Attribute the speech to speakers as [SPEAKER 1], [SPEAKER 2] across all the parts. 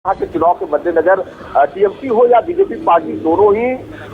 [SPEAKER 1] यहाँ के चुनाव के मद्देनजर टीएमसी हो या बीजेपी पार्टी दोनों ही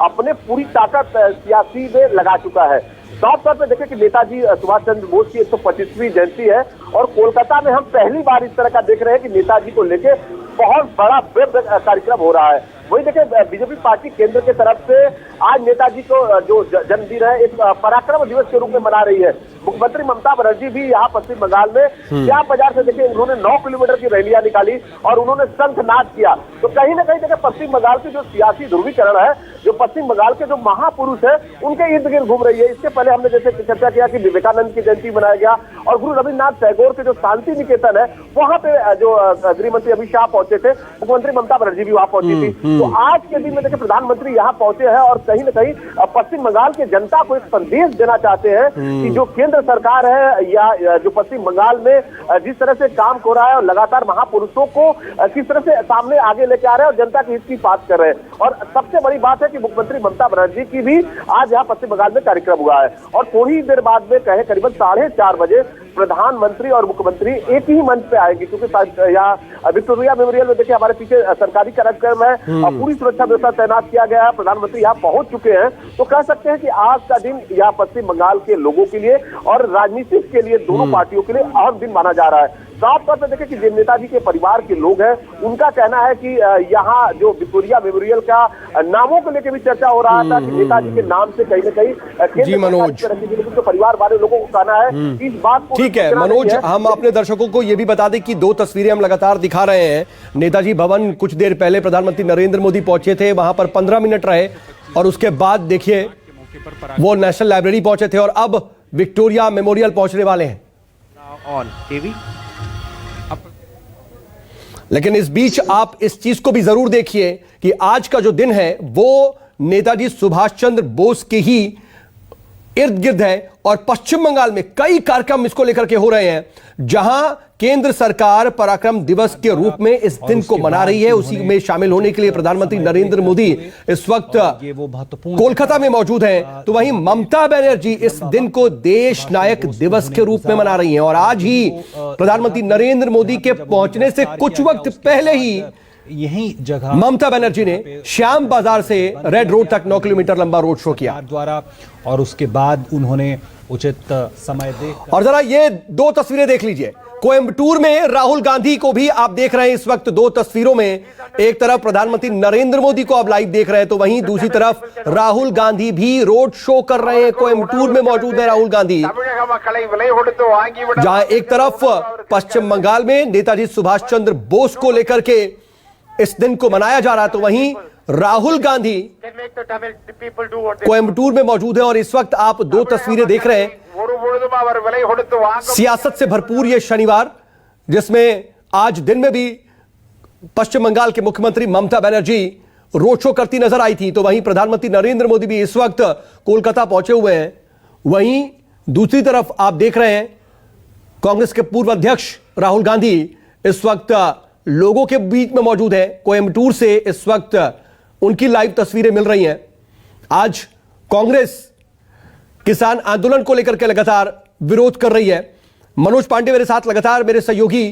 [SPEAKER 1] अपने पूरी ताकत सियासी में लगा चुका है। साफ तौर पे देखें कि नेताजी सुभाष चंद्र बोस की 125वीं जयंती है और कोलकाता में हम पहली बार इस तरह का देख रहे हैं कि नेताजी को लेके बहुत बड़ा वेब कार्यक्रम हो रहा है। वही देखें बीजेपी पार्टी केंद्र के तरफ से आज नेताजी को जो जन्मदिन है एक पराक्रम दिवस के रूप में मना रही है। मुख्यमंत्री ममता बनर्जी भी यहाँ पश्चिम बंगाल में श्याम बाजार से देखिए उन्होंने 9 किलोमीटर की रैलियां निकाली और उन्होंने शंखनाद किया। तो कहीं ना कहीं देखिए पश्चिम बंगाल की जो सियासी ध्रुवीकरण है, जो पश्चिम बंगाल के जो महापुरुष है उनके इर्द गिर्द घूम रही है। इसके पहले हमने जैसे चर्चा किया कि विवेकानंद की जयंती मनाया गया और गुरु रविन्द्रनाथ टैगोर के जो शांति निकेतन है वहां पे जो गृह मंत्री अमित शाह पहुंचे थे, मुख्यमंत्री ममता बनर्जी भी वहां पहुंची थी। तो आज के दिन में देखिए प्रधानमंत्री यहाँ पहुंचे हैं और कहीं ना कहीं पश्चिम बंगाल के जनता को एक संदेश देना चाहते हैं कि जो केंद्र सरकार है या जो पश्चिम बंगाल में जिस तरह से काम हो रहा है और लगातार महापुरुषों को किस तरह से सामने आगे लेके आ रहे हैं और जनता के हित की बात कर रहे हैं। और सबसे बड़ी बात है कि मुख्यमंत्री ममता बनर्जी की भी आज यहाँ पश्चिम बंगाल में कार्यक्रम हुआ है और थोड़ी देर बाद में कहे करीबन 4:30 बजे प्रधानमंत्री और मुख्यमंत्री एक ही मंच पे आएंगे, क्योंकि यहाँ विक्टोरिया मेमोरियल में देखिए हमारे पीछे सरकारी कार्यक्रम है और पूरी सुरक्षा व्यवस्था तैनात किया गया है। प्रधानमंत्री यहाँ पहुंच चुके हैं तो कह सकते हैं कि आज का दिन यहाँ पश्चिम बंगाल के लोगों के लिए और राजनीतिक के लिए दोनों पार्टियों के लिए अहम दिन माना जा रहा है। साफ तौर पर देखें कि जिन नेताजी के परिवार के लोग हैं उनका कहना है कि यहाँ जो विक्टोरिया मेमोरियल का नामों को लेकर भी चर्चा हो रहा था कि नेताजी के नाम से कहीं ना कहीं
[SPEAKER 2] जी मनोज,
[SPEAKER 1] तो परिवार वाले लोगों को कहना है कि इस बात को
[SPEAKER 2] ठीक है मनोज, हम अपने दर्शकों को ये भी बता दें कि 2 तस्वीरें हम लगातार दिखा रहे हैं। नेताजी भवन कुछ देर पहले प्रधानमंत्री नरेंद्र मोदी पहुंचे थे, वहां पर 15 मिनट रहे और उसके बाद देखिए वो नेशनल लाइब्रेरी पहुंचे थे और अब विक्टोरिया मेमोरियल पहुंचने वाले हैं। लेकिन इस बीच आप इस चीज को भी जरूर देखिए कि आज का जो दिन है वो नेताजी सुभाष चंद्र बोस के ही इर्द गिर्द है और पश्चिम बंगाल में कई कार्यक्रम इसको लेकर के हो रहे हैं, जहां केंद्र सरकार पराक्रम दिवस के रूप में इस दिन को मना रही है। उसी में शामिल होने के लिए प्रधानमंत्री नरेंद्र मोदी इस वक्त कोलकाता में मौजूद हैं, तो वहीं ममता बनर्जी इस दिन को देश नायक दिवस के रूप में मना रही हैं। और आज ही प्रधानमंत्री नरेंद्र मोदी के पहुंचने से कुछ वक्त पहले ही
[SPEAKER 3] यही जगह
[SPEAKER 2] ममता बनर्जी ने श्याम बाजार से रेड रोड तक 9 किलोमीटर लंबा रोड शो किया
[SPEAKER 3] द्वारा और उसके बाद उन्होंने उचित समय देख।
[SPEAKER 2] और जरा ये 2 तस्वीरें देख लीजिए। कोयंबटूर में राहुल गांधी को भी आप देख रहे हैं इस वक्त 2 तस्वीरों में। एक तरफ प्रधानमंत्री नरेंद्र मोदी को आप लाइव देख रहे हैं तो वहीं दूसरी तरफ राहुल गांधी भी रोड शो कर रहे हैं। कोयंबटूर में मौजूद है राहुल गांधी, जहां एक तरफ पश्चिम बंगाल में नेताजी सुभाष चंद्र बोस को लेकर के इस दिन को मनाया जा रहा है, तो वहीं राहुल गांधी कोयंबटूर में मौजूद है। और इस वक्त आप 2 तस्वीरें देख रहे हैं सियासत से भरपूर ये शनिवार, जिसमें आज दिन में भी पश्चिम बंगाल के मुख्यमंत्री ममता बनर्जी रोड शो करती नजर आई थी, तो वहीं प्रधानमंत्री नरेंद्र मोदी भी इस वक्त कोलकाता पहुंचे हुए हैं। वहीं दूसरी तरफ आप देख रहे हैं कांग्रेस के पूर्व अध्यक्ष राहुल गांधी इस वक्त लोगों के बीच में मौजूद है। कोयंबटूर से इस वक्त उनकी लाइव तस्वीरें मिल रही हैं। आज कांग्रेस किसान आंदोलन को लेकर के लगातार विरोध कर रही है। मनोज पांडे मेरे साथ लगातार, मेरे सहयोगी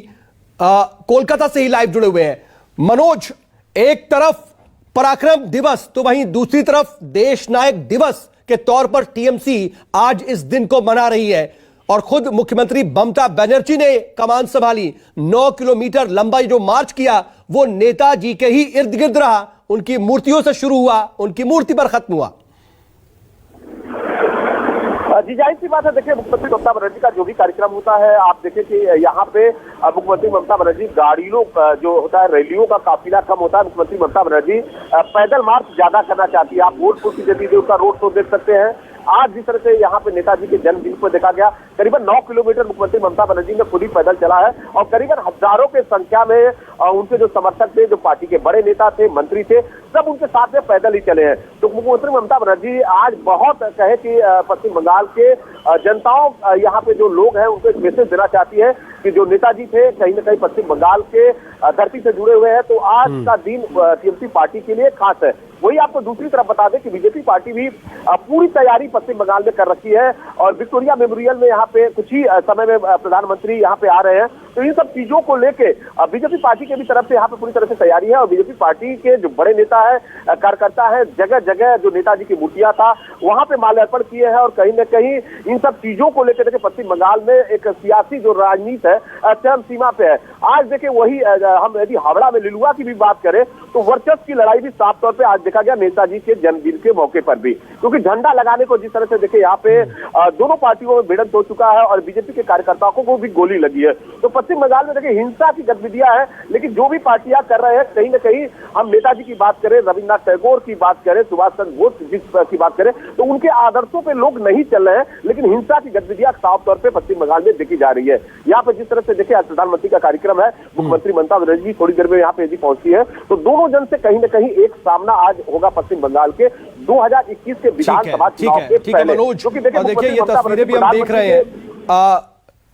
[SPEAKER 2] कोलकाता से ही लाइव जुड़े हुए हैं। मनोज, एक तरफ पराक्रम दिवस तो वहीं दूसरी तरफ देश नायक दिवस के तौर पर टीएमसी आज इस दिन को मना रही है और खुद मुख्यमंत्री ममता बनर्जी ने कमान संभाली। 9 किलोमीटर लंबा जो मार्च किया वो नेताजी के ही इर्द गिर्द रहा, उनकी मूर्तियों से शुरू हुआ, उनकी मूर्ति पर खत्म हुआ।
[SPEAKER 1] जी जाहिर सी बात है, देखिए मुख्यमंत्री ममता बनर्जी का जो भी कार्यक्रम होता है, आप देखें कि यहाँ पे मुख्यमंत्री ममता बनर्जी गाड़ियों जो होता है रैलियों का काफिला कम होता है। मुख्यमंत्री ममता बनर्जी पैदल मार्च ज्यादा करना चाहती है। आप बोलपुर की जदीदेव का रोड शो देख सकते हैं। आज जिस तरह से यहाँ पे नेताजी के जन्मदिन को देखा गया, करीबन 9 किलोमीटर मुख्यमंत्री ममता बनर्जी ने खुद ही पैदल चला है और करीबन हजारों के संख्या में उनके जो समर्थक थे, जो पार्टी के बड़े नेता थे, मंत्री थे, सब उनके साथ में पैदल ही चले हैं। तो मुख्यमंत्री ममता बनर्जी आज बहुत कहे कि पश्चिम बंगाल के जनताओं यहाँ पे जो लोग हैं उनको एक मैसेज देना चाहती है कि जो नेताजी थे कहीं ना कहीं पश्चिम बंगाल के धरती से जुड़े हुए हैं, तो आज का दिन टीएमसी पार्टी के लिए खास है। वही आपको दूसरी तरफ बता दें कि बीजेपी पार्टी भी पूरी तैयारी पश्चिम बंगाल में कर रखी है और विक्टोरिया मेमोरियल में यहाँ पे कुछ ही समय में प्रधानमंत्री यहाँ पे आ रहे हैं। तो इन सब चीजों को लेके बीजेपी पार्टी के भी तरफ से यहाँ पे पूरी तरह से तैयारी है और बीजेपी पार्टी के जो बड़े नेता है, कार्यकर्ता है, जगह जगह जो नेताजी की मूर्तियां था वहां पे माल्यार्पण किए हैं और कहीं न कहीं इन सब चीजों को लेकर देखिए पश्चिम बंगाल में एक सियासी जो राजनीति है चरम सीमा पे है। आज देखिए वही हम यदि हावड़ा में लिलुआ की भी बात करें तो वर्चस्व की लड़ाई भी साफ तौर पे आज देखा गया नेताजी के जन्मदिन के मौके पर भी, क्योंकि झंडा लगाने को जिस तरह से देखिए यहाँ पे दोनों पार्टियों में भिड़ंत हो चुका है और बीजेपी के कार्यकर्ताओं को भी गोली लगी है। तो पश्चिम बंगाल में देखिए हिंसा की गतिविधियां हैं, लेकिन जो भी पार्टियां कर रहे हैं कहीं ना कहीं हम नेताजी की बात करें, रविन्द्रनाथ टैगोर की बात करें, सुभाष चंद्र बोस की बात करें तो उनके आदर्शों पे लोग नहीं चल रहे हैं, लेकिन हिंसा की गतिविधियां साफ तौर पर पश्चिम बंगाल में देखी जा रही है। यहाँ पे जिस तरह से देखिए आज प्रधानमंत्री का कार्यक्रम है, मुख्यमंत्री ममता बनर्जी थोड़ी देर में यहाँ पे यदि पहुंची है, तो दोनों जन से कहीं ना कहीं एक सामना आज होगा पश्चिम बंगाल के 2021 के विधानसभा चुनाव के पहले।
[SPEAKER 2] मनोज, देखिए ये तस्वीरें भी हम देख रहे हैं,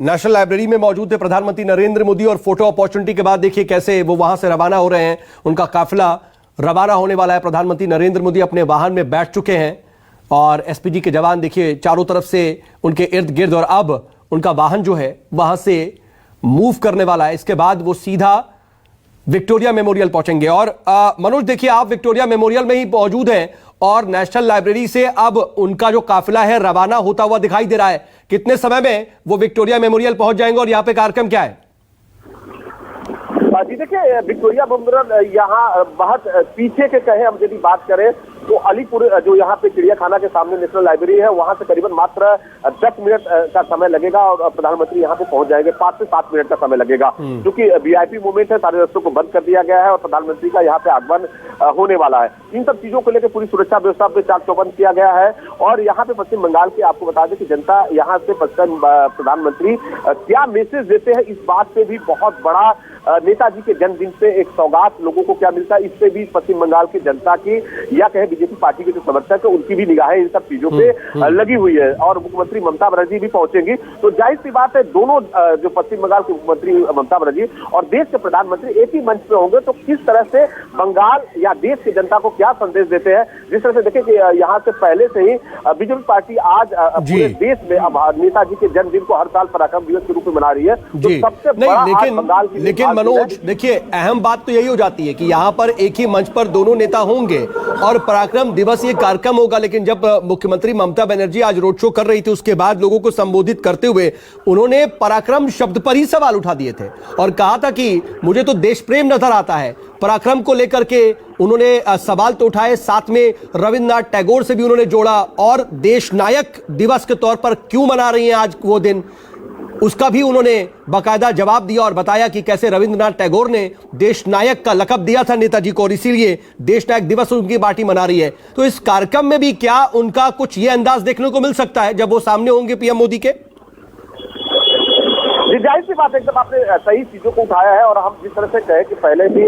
[SPEAKER 2] नेशनल लाइब्रेरी में मौजूद थे प्रधानमंत्री नरेंद्र मोदी और फोटो अपॉर्चुनिटी के बाद देखिए कैसे वो वहां से रवाना हो रहे हैं। उनका काफिला रवाना होने वाला है। प्रधानमंत्री नरेंद्र मोदी अपने वाहन में बैठ चुके हैं और एसपीजी के जवान देखिए चारों तरफ से उनके इर्द गिर्द, और अब उनका वाहन जो है वहां से मूव करने वाला है। इसके बाद वो सीधा विक्टोरिया मेमोरियल पहुंचेंगे। और मनोज देखिए आप विक्टोरिया मेमोरियल में ही मौजूद हैं और नेशनल लाइब्रेरी से अब उनका जो काफिला है रवाना होता हुआ दिखाई दे रहा है। कितने समय में वो विक्टोरिया मेमोरियल पहुंच जाएंगे और यहाँ पे कार्यक्रम क्या है?
[SPEAKER 1] जी देखिए विक्टोरिया मेमोरियल यहाँ बहुत पीछे के कहे हम यदि बात करें तो अलीपुर जो यहाँ पे चिड़ियाखाना के सामने नेशनल लाइब्रेरी है वहां से करीबन मात्र 10 मिनट का समय लगेगा और प्रधानमंत्री यहाँ पे पहुंच जाएंगे। 5 से 7 मिनट का समय लगेगा, क्योंकि वीआईपी मूवमेंट है, सारे रास्तों को बंद कर दिया गया है और प्रधानमंत्री का यहाँ पे आगमन होने वाला है। इन सब चीजों को लेकर पूरी सुरक्षा व्यवस्था पे चाक चौबंद किया गया है। और यहाँ पे पश्चिम बंगाल के आपको बता दें कि जनता यहाँ से प्रधानमंत्री क्या मैसेज देते हैं, इस बात पे भी बहुत बड़ा नेताजी के जन्मदिन से एक सौगात लोगों को क्या मिलता है, इस पे भी पश्चिम बंगाल की जनता की या कहे बीजेपी पार्टी के जो समर्थक है उनकी भी निगाहें इन सब चीजों पे लगी हुई है। और मुख्यमंत्री ममता बनर्जी भी पहुंचेंगी, तो जाहिर सी बात है दोनों जो पश्चिम बंगाल के मुख्यमंत्री ममता बनर्जी और देश के प्रधानमंत्री एक ही मंच पे होंगे, तो किस तरह से बंगाल या देश की जनता को क्या संदेश देते हैं। जिस तरह से देखें कि यहाँ से पहले से ही बीजेपी पार्टी आज पूरे देश में नेताजी के जन्मदिन को हर साल पराक्रम दिवस के रूप में मना रही है। तो सबसे बड़ा बंगाल की
[SPEAKER 2] लेकिन मनोज देखिए अहम बात तो यही हो जाती है कि यहाँ पर एक ही मंच पर दोनों नेता होंगे और पराक्रम दिवस ये कार्यक्रम होगा। लेकिन जब मुख्यमंत्री ममता बनर्जी आज रोड शो कर रही थी उसके बाद लोगों को संबोधित करते हुए उन्होंने पराक्रम शब्द पर ही सवाल उठा दिए थे और कहा था कि मुझे तो देश प्रेम नजर आता है। पराक्रम को लेकर के उन्होंने सवाल तो उठाए, साथ में रविन्द्रनाथ टैगोर से भी उन्होंने जोड़ा और देश नायक दिवस के तौर पर क्यों मना रही हैं आज वो दिन, उसका भी उन्होंने बाकायदा जवाब दिया और बताया कि कैसे रविन्द्रनाथ टैगोर ने देश नायक का लक़ब दिया था नेताजी को और इसीलिए देश नायक दिवस उनकी पार्टी मना रही है। तो इस कार्यक्रम में भी क्या उनका कुछ ये अंदाज देखने को मिल सकता है जब वो सामने होंगे पीएम मोदी के?
[SPEAKER 1] जाहिर सी बात एकदम आपने सही चीजों को उठाया है। और हम जिस तरह से कहे कि पहले भी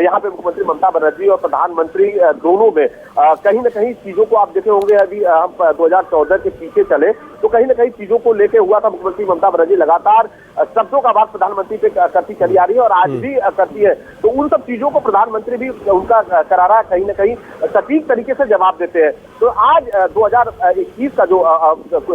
[SPEAKER 1] यहाँ पे मुख्यमंत्री ममता बनर्जी और प्रधानमंत्री दोनों में कहीं ना कहीं चीजों को आप देखे होंगे, अभी हम 2014 के पीछे चले तो कहीं ना कहीं चीजों को लेके हुआ था। मुख्यमंत्री ममता बनर्जी लगातार शब्दों का भाग प्रधानमंत्री पे करती चली आ रही है और आज भी करती है। तो उन सब चीजों को प्रधानमंत्री भी उनका करारा कहीं ना कहीं सटीक तरीके से जवाब देते हैं। तो आज 2021 का जो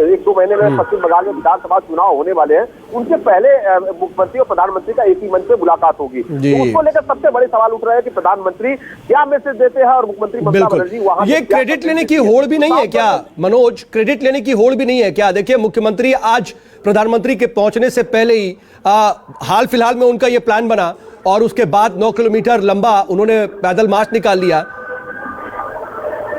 [SPEAKER 1] 1-2 महीने में पश्चिम बंगाल में विधानसभा चुनाव होने वाले हैं, उनसे पहले मुख्यमंत्री और प्रधानमंत्री का एक ही मंच पे मुलाकात होगी। तो उसको लेकर सबसे बड़े सवाल उठ रहे हैं कि प्रधानमंत्री क्या मैसेज देते हैं और मुख्यमंत्री ममता बनर्जी वहां
[SPEAKER 2] ये क्रेडिट लेने की होड़ भी नहीं है क्या मनोज? क्रेडिट लेने की होड़ भी नहीं है क्या? देखिए मुख्यमंत्री आज प्रधानमंत्री के पहुंचने से पहले ही हाल फिलहाल में उनका यह प्लान बना और उसके बाद 9 किलोमीटर लंबा उन्होंने पैदल मार्च निकाल लिया।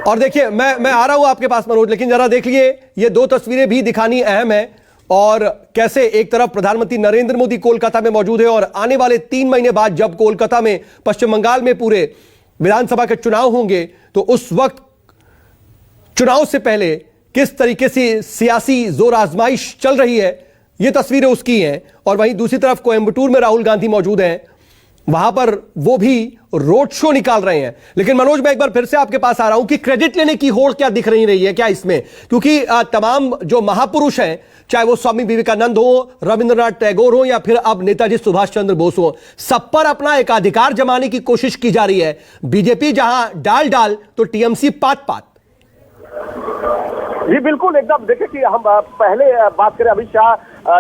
[SPEAKER 2] और देखिए मैं आ रहा हूं आपके पास मनोज, लेकिन जरा देखिए ये 2 तस्वीरें भी दिखानी अहम है और कैसे एक तरफ प्रधानमंत्री नरेंद्र मोदी कोलकाता में मौजूद है और आने वाले 3 महीने बाद जब कोलकाता में पश्चिम बंगाल में पूरे विधानसभा के चुनाव होंगे तो उस वक्त चुनाव से पहले किस तरीके से सियासी जोर आजमाइश चल रही है, ये तस्वीरें उसकी हैं। और वहीं दूसरी तरफ कोयंबटूर में राहुल गांधी मौजूद हैं। वहां पर वो भी रोड शो निकाल रहे हैं। लेकिन मनोज, मैं एक बार फिर से आपके पास आ रहा हूं कि क्रेडिट लेने की होड़ क्या दिख रही है क्या इसमें? क्योंकि तमाम जो महापुरुष हैं, चाहे वो स्वामी विवेकानंद हो, रविंद्रनाथ टैगोर हो या फिर अब नेताजी सुभाष चंद्र बोस हो, सब पर अपना एकाधिकार जमाने की कोशिश की जा रही है। बीजेपी जहां डाल डाल तो टीएमसी पात पात।
[SPEAKER 1] जी बिल्कुल, एकदम। देखिए कि हम पहले बात करें, अमित शाह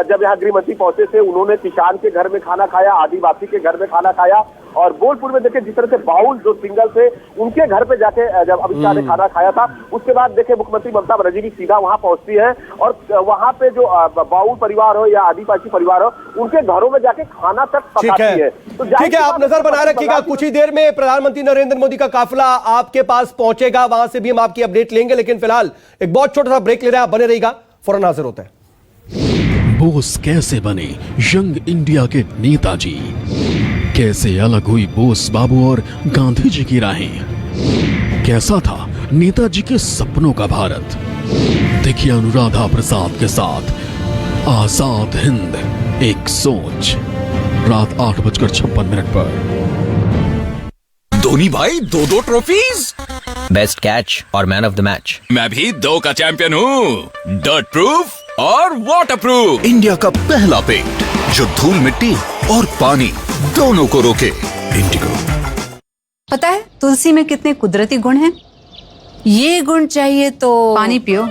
[SPEAKER 1] जब यहाँ गृह मंत्री पहुंचे थे, उन्होंने किसान के घर में खाना खाया, आदिवासी के घर में खाना खाया, और बोलपुर में देखिए जिस तरह से बाउल जो सिंगल थे उनके घर पे जाके जब अमित शाह ने खाना खाया था, उसके बाद देखिए मुख्यमंत्री ममता बनर्जी भी सीधा वहां पहुंचती है और वहां पे जो बाउल परिवार हो या आदिवासी परिवार हो, उनके घरों में जाके खाना तक पकाती है। तो
[SPEAKER 2] ठीक है, आप नजर बनाए रखिएगा। कुछ ही देर में प्रधानमंत्री नरेंद्र मोदी का काफिला आपके पास पहुंचेगा, वहां से भी हम आपकी अपडेट लेंगे। लेकिन फिलहाल एक बहुत छोटा सा ब्रेक ले रहे हैं, आप बने रहिएगा, फौरन हाजिर होते हैं।
[SPEAKER 4] बोस कैसे बने यंग इंडिया के नेताजी? कैसे अलग हुई बोस बाबू और गांधी जी की राहें? कैसा था नेताजी के सपनों का भारत? देखिए अनुराधा प्रसाद के साथ आजाद हिंद एक सोच, रात 8:56 पर।
[SPEAKER 5] धोनी भाई 2 ट्रॉफीज,
[SPEAKER 6] बेस्ट कैच और मैन ऑफ द मैच।
[SPEAKER 5] मैं भी 2 का चैंपियन हूँ, डर्ट प्रूफ और वाटर प्रूफ। इंडिया का पहला पेंट जो धूल मिट्टी और पानी दोनों को रोके, इंडिगो।
[SPEAKER 7] पता है तुलसी में कितने कुदरती गुण हैं? ये गुण चाहिए तो पानी पियो,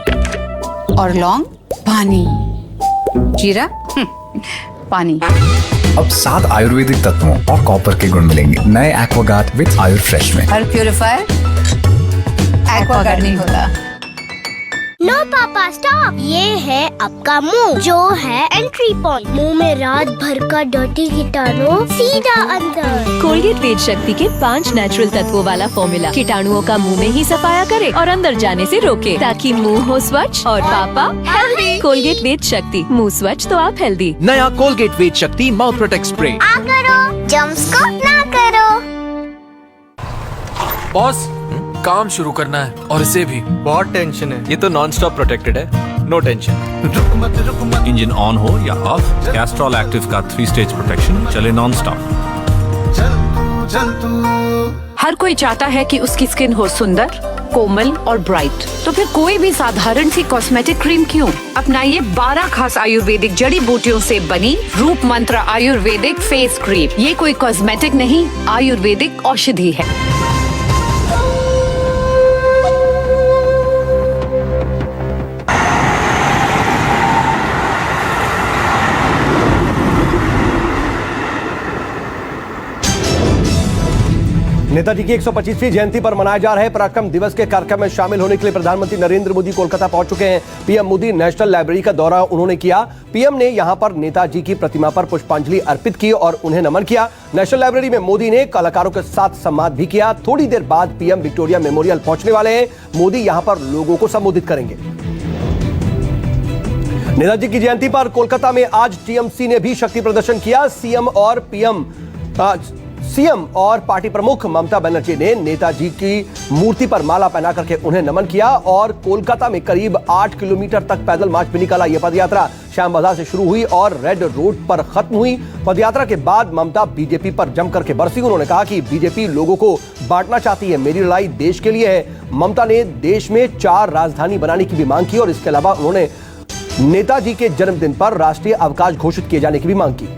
[SPEAKER 7] और लौंग पानी, जीरा पानी।
[SPEAKER 8] अब 7 आयुर्वेदिक तत्वों और कॉपर के गुण मिलेंगे नए एक्वागार्ड विद आयुर फ्रेश में।
[SPEAKER 7] हर प्यूरिफायर एक्वागार्ड नहीं होता।
[SPEAKER 9] नो पापा स्टॉप, ये है आपका मुंह जो है एंट्री पॉइंट। मुंह में रात भर का डर्टी कीटाणु सीधा अंदर।
[SPEAKER 10] कोलगेट वेद शक्ति के 5 नेचुरल तत्वों वाला फॉर्मूला कीटाणुओं का मुंह में ही सफाया करे और अंदर जाने से रोके, ताकि मुंह हो स्वच्छ और पापा हेल्दी। कोलगेट वेद शक्ति, मुंह स्वच्छ तो आप हेल्दी।
[SPEAKER 5] नया कोलगेट वेद शक्ति माउथ प्रोटेक्ट स्प्रे।
[SPEAKER 9] आ करो, जम्स को ना करो।
[SPEAKER 11] बॉस, काम शुरू करना है और इसे भी बहुत टेंशन है। ये तो नॉन स्टॉप प्रोटेक्टेड है, नो टेंशन।
[SPEAKER 12] इंजन ऑन हो या ऑफ, कैस्ट्रॉल एक्टिव का 3 स्टेज प्रोटेक्शन चले नॉन स्टॉप।
[SPEAKER 10] हर कोई चाहता है कि उसकी स्किन हो सुंदर, कोमल और ब्राइट, तो फिर कोई भी साधारण सी कॉस्मेटिक क्रीम क्यों? अपनाइए 12 खास आयुर्वेदिक जड़ी बूटियों से बनी रूप मंत्र आयुर्वेदिक फेस क्रीम। ये कोई कॉस्मेटिक नहीं, आयुर्वेदिक औषधि है।
[SPEAKER 2] नेताजी की 125वीं जयंती पर मनाए जा रहे पराक्रम दिवस के कार्यक्रम में शामिल होने के लिए प्रधानमंत्री नरेंद्र मोदी कोलकाता पहुंच चुके हैं। पीएम मोदी नेशनल लाइब्रेरी का दौरा उन्होंने किया। पीएम ने यहां पर नेताजी की प्रतिमा पर पुष्पांजलि अर्पित की और उन्हें नमन किया। नेशनल लाइब्रेरी में मोदी ने कलाकारों के साथ संवाद भी किया। थोड़ी देर बाद पीएम विक्टोरिया मेमोरियल पहुंचने वाले हैं। मोदी यहां पर लोगों को संबोधित करेंगे। नेताजी की जयंती पर कोलकाता में आज टीएमसी ने भी शक्ति प्रदर्शन किया। सीएम और पार्टी प्रमुख ममता बनर्जी ने नेताजी की मूर्ति पर माला पहना करके उन्हें नमन किया और कोलकाता में करीब 8 किलोमीटर तक पैदल मार्च भी निकाला। यह पदयात्रा श्याम बाजार से शुरू हुई और रेड रोड पर खत्म हुई। पदयात्रा के बाद ममता बीजेपी पर जम करके बरसी। उन्होंने कहा कि बीजेपी लोगों को बांटना चाहती है, मेरी लड़ाई देश के लिए है। ममता ने देश में 4 राजधानी बनाने की भी मांग की और इसके अलावा उन्होंने नेताजी के जन्मदिन पर राष्ट्रीय अवकाश घोषित किए जाने की भी मांग की।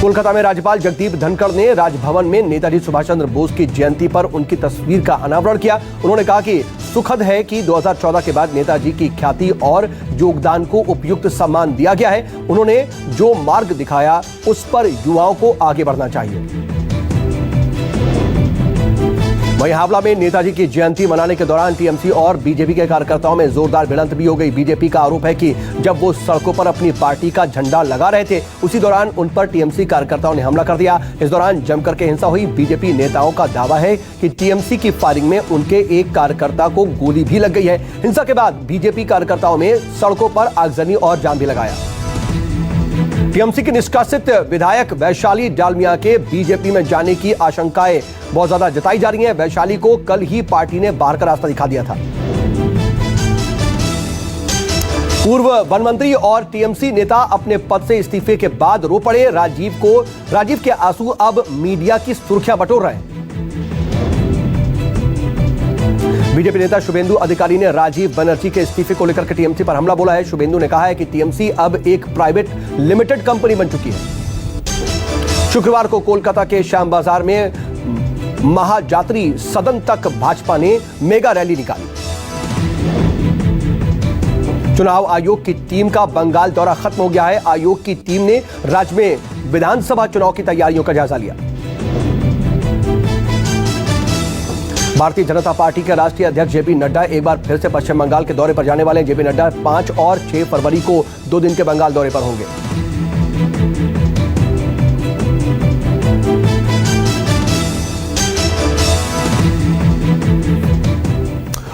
[SPEAKER 2] कोलकाता में राज्यपाल जगदीप धनखड़ ने राजभवन में नेताजी सुभाष चंद्र बोस की जयंती पर उनकी तस्वीर का अनावरण किया। उन्होंने कहा कि सुखद है कि 2014 के बाद नेताजी की ख्याति और योगदान को उपयुक्त सम्मान दिया गया है। उन्होंने जो मार्ग दिखाया उस पर युवाओं को आगे बढ़ना चाहिए। वहीं हावड़ा में नेताजी की जयंती मनाने के दौरान टीएमसी और बीजेपी के कार्यकर्ताओं में जोरदार भिड़ंत भी हो गई। बीजेपी का आरोप है कि जब वो सड़कों पर अपनी पार्टी का झंडा लगा रहे थे, उसी दौरान उन पर टीएमसी कार्यकर्ताओं ने हमला कर दिया। इस दौरान जमकर के हिंसा हुई। बीजेपी नेताओं का दावा है कि टीएमसी की फायरिंग में उनके एक कार्यकर्ता को गोली भी लग गई है। हिंसा के बाद बीजेपी कार्यकर्ताओं में सड़कों पर आगजनी और जाम भी लगाया। टीएमसी के निष्कासित विधायक वैशाली डालमिया के बीजेपी में जाने की आशंकाएं बहुत ज्यादा जताई जा रही हैं। वैशाली को कल ही पार्टी ने बाहर का रास्ता दिखा दिया था। पूर्व वन मंत्री और टीएमसी नेता अपने पद से इस्तीफे के बाद रो पड़े। राजीव के आंसू अब मीडिया की सुर्खियां बटोर रहे हैं। बीजेपी नेता शुभेंदु अधिकारी ने राजीव बनर्जी के इस्तीफे को लेकर के टीएमसी पर हमला बोला है। शुभेंदु ने कहा है कि टीएमसी अब एक प्राइवेट लिमिटेड कंपनी बन चुकी है। शुक्रवार को कोलकाता के श्याम बाजार में महाजात्री सदन तक भाजपा ने मेगा रैली निकाली। चुनाव आयोग की टीम का बंगाल दौरा खत्म हो गया है। आयोग की टीम ने राज्य में विधानसभा चुनाव की तैयारियों का जायजा लिया। भारतीय जनता पार्टी के राष्ट्रीय अध्यक्ष जेपी नड्डा एक बार फिर से पश्चिम बंगाल के दौरे पर जाने वाले हैं। जेपी नड्डा 5 और 6 फरवरी को 2 दिन के बंगाल दौरे पर होंगे।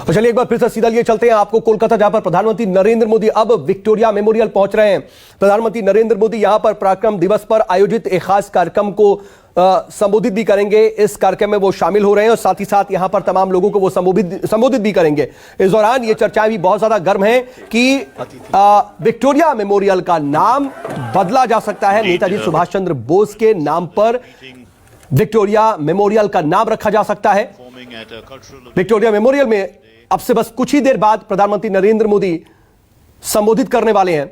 [SPEAKER 2] तो चलिए एक बार फिर से सीधा लिए चलते हैं आपको कोलकाता, जहां पर प्रधानमंत्री नरेंद्र मोदी अब विक्टोरिया मेमोरियल पहुंच रहे हैं। प्रधानमंत्री नरेंद्र मोदी यहां पर पराक्रम दिवस पर आयोजित एक खास कार्यक्रम को संबोधित भी करेंगे। इस कार्यक्रम में वो शामिल हो रहे हैं और साथ ही साथ यहां पर तमाम लोगों को वो संबोधित भी करेंगे। इस दौरान ये चर्चाएं भी बहुत ज्यादा गर्म है कि विक्टोरिया मेमोरियल का नाम बदला जा सकता है। नेताजी सुभाष चंद्र बोस के नाम पर विक्टोरिया मेमोरियल का नाम रखा जा सकता है। विक्टोरिया मेमोरियल में अब से बस कुछ ही देर बाद प्रधानमंत्री नरेंद्र मोदी संबोधित करने वाले हैं।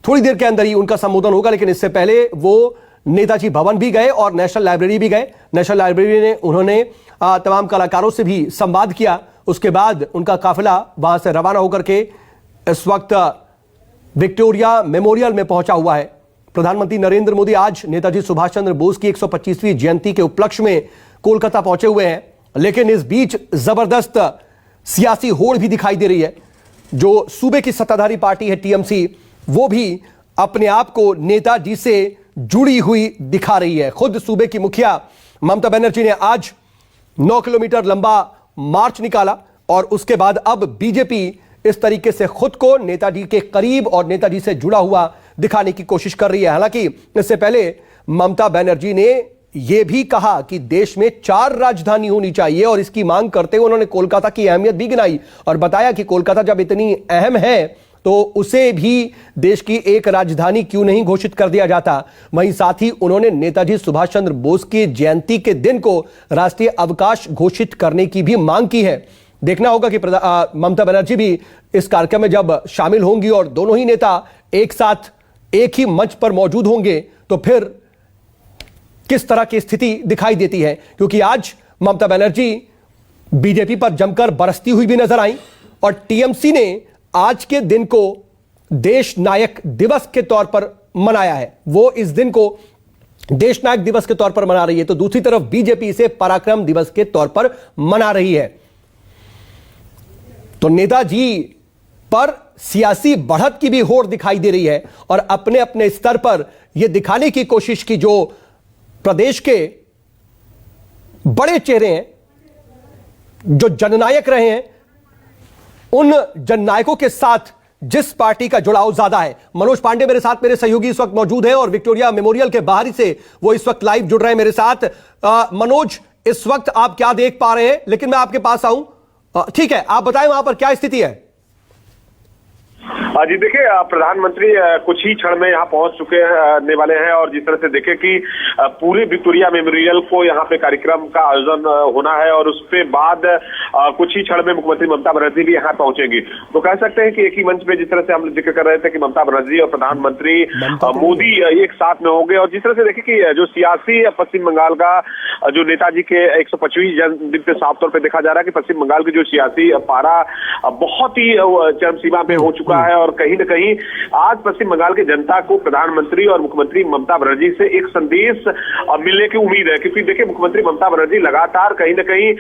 [SPEAKER 2] थोड़ी देर के अंदर ही उनका संबोधन होगा, लेकिन इससे पहले वो नेताजी भवन भी गए और नेशनल लाइब्रेरी भी गए। नेशनल लाइब्रेरी ने उन्होंने तमाम कलाकारों से भी संवाद किया। उसके बाद उनका काफिला वहां से रवाना होकर के इस वक्त विक्टोरिया मेमोरियल में पहुंचा हुआ है। प्रधानमंत्री नरेंद्र मोदी आज नेताजी सुभाष चंद्र बोस की 125वीं जयंती के उपलक्ष्य में कोलकाता पहुंचे हुए हैं, लेकिन इस बीच जबरदस्त सियासी होड़ भी दिखाई दे रही है। जो सूबे की सत्ताधारी पार्टी है टीएमसी, वो भी अपने आप को नेताजी से जुड़ी हुई दिखा रही है। खुद सूबे की मुखिया ममता बनर्जी ने आज 9 किलोमीटर लंबा मार्च निकाला और उसके बाद अब बीजेपी इस तरीके से खुद को नेताजी के करीब और नेताजी से जुड़ा हुआ दिखाने की कोशिश कर रही है। हालांकि इससे पहले ममता बनर्जी ने यह भी कहा कि देश में 4 राजधानी होनी चाहिए और इसकी मांग करते हुए उन्होंने कोलकाता की अहमियत भी गिनाई और बताया कि कोलकाता जब इतनी अहम है तो उसे भी देश की एक राजधानी क्यों नहीं घोषित कर दिया जाता। वहीं साथ ही उन्होंने नेताजी सुभाष चंद्र बोस की जयंती के दिन को राष्ट्रीय अवकाश घोषित करने की भी मांग की है। देखना होगा कि ममता बनर्जी भी इस कार्यक्रम में जब शामिल होंगी और दोनों ही नेता एक साथ एक ही मंच पर मौजूद होंगे तो फिर किस तरह की स्थिति दिखाई देती है, क्योंकि आज ममता बनर्जी बीजेपी पर जमकर बरसती हुई भी नजर आई और टीएमसी ने आज के दिन को देश नायक दिवस के तौर पर मनाया है। वो इस दिन को देश नायक दिवस के तौर पर मना रही है, तो दूसरी तरफ बीजेपी इसे पराक्रम दिवस के तौर पर मना रही है। तो नेताजी पर सियासी बढ़त की भी होड़ दिखाई दे रही है और अपने अपने स्तर पर यह दिखाने की कोशिश की जो प्रदेश के बड़े चेहरे हैं, जो जननायक रहे हैं, उन जननायकों के साथ जिस पार्टी का जुड़ाव ज्यादा है। मनोज पांडे मेरे साथ, मेरे सहयोगी इस वक्त मौजूद है और विक्टोरिया मेमोरियल के बाहर से वो इस वक्त लाइव जुड़ रहे हैं मेरे साथ। मनोज, इस वक्त आप क्या देख पा रहे हैं? लेकिन मैं आपके पास आऊं, ठीक है, आप बताएं वहां पर क्या स्थिति है।
[SPEAKER 1] जी देखिए, प्रधानमंत्री कुछ ही क्षण में यहाँ पहुंच चुके वाले हैं और जिस तरह से देखे कि पूरे विक्टोरिया मेमोरियल को यहाँ पे कार्यक्रम का आयोजन होना है और उसके बाद कुछ ही क्षण में मुख्यमंत्री ममता बनर्जी भी यहाँ पहुंचेंगी। तो कह सकते हैं कि एक ही मंच पे जिस तरह से हम जिक्र कर रहे थे कि ममता बनर्जी और प्रधानमंत्री मोदी एक साथ में होंगे और जिस तरह से देखे कि जो सियासी पश्चिम बंगाल का जो नेताजी के 125वीं जन्मदिन पे साफ तौर पर देखा जा रहा है कि पश्चिम बंगाल की जो सियासी पारा बहुत ही चरम सीमा पे हो चुका है और कहीं न कहीं आज पश्चिम बंगाल की जनता को प्रधानमंत्री और मुख्यमंत्री ममता बनर्जी से एक संदेश मिलने की उम्मीद है। क्योंकि देखिए, मुख्यमंत्री ममता बनर्जी लगातार कहीं न कहीं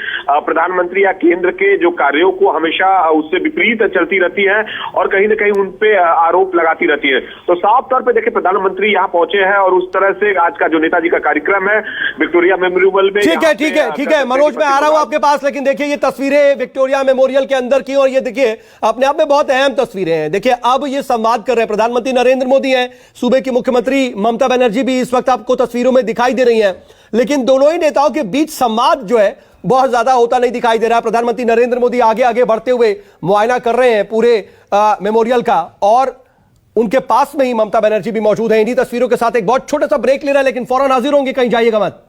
[SPEAKER 1] प्रधानमंत्री या केंद्र के जो कार्यों को हमेशा उससे विपरीत चलती रहती है और कहीं न कहीं उन पे आरोप लगाती रहती है। तो साफ तौर पर देखिए, प्रधानमंत्री यहाँ पहुंचे हैं और उस तरह से आज का जो नेताजी का कार्यक्रम है विक्टोरिया मेमोरियल में।
[SPEAKER 2] ठीक है मनोज, मैं आ रहा हूं आपके पास, लेकिन देखिए ये तस्वीरें विक्टोरिया मेमोरियल के अंदर की और ये देखिए अपने आप में बहुत अहम तस्वीरें हैं। देखिए अब ये संवाद कर रहे हैं प्रधानमंत्री नरेंद्र मोदी हैं, सूबे की मुख्यमंत्री ममता बनर्जी भी इस वक्त आपको तस्वीरों में दिखाई दे रही हैं, लेकिन दोनों ही नेताओं के बीच संवाद जो है बहुत ज्यादा होता नहीं दिखाई दे रहा। प्रधानमंत्री नरेंद्र मोदी आगे आगे बढ़ते हुए मुआयना कर रहे हैं पूरे मेमोरियल का और उनके पास में ही ममता बनर्जी भी मौजूद है। इन्हीं तस्वीरों के साथ एक बहुत छोटा सा ब्रेक ले रहा है, लेकिन फौरन हाजिर होंगे, कहीं जाइएगा मत।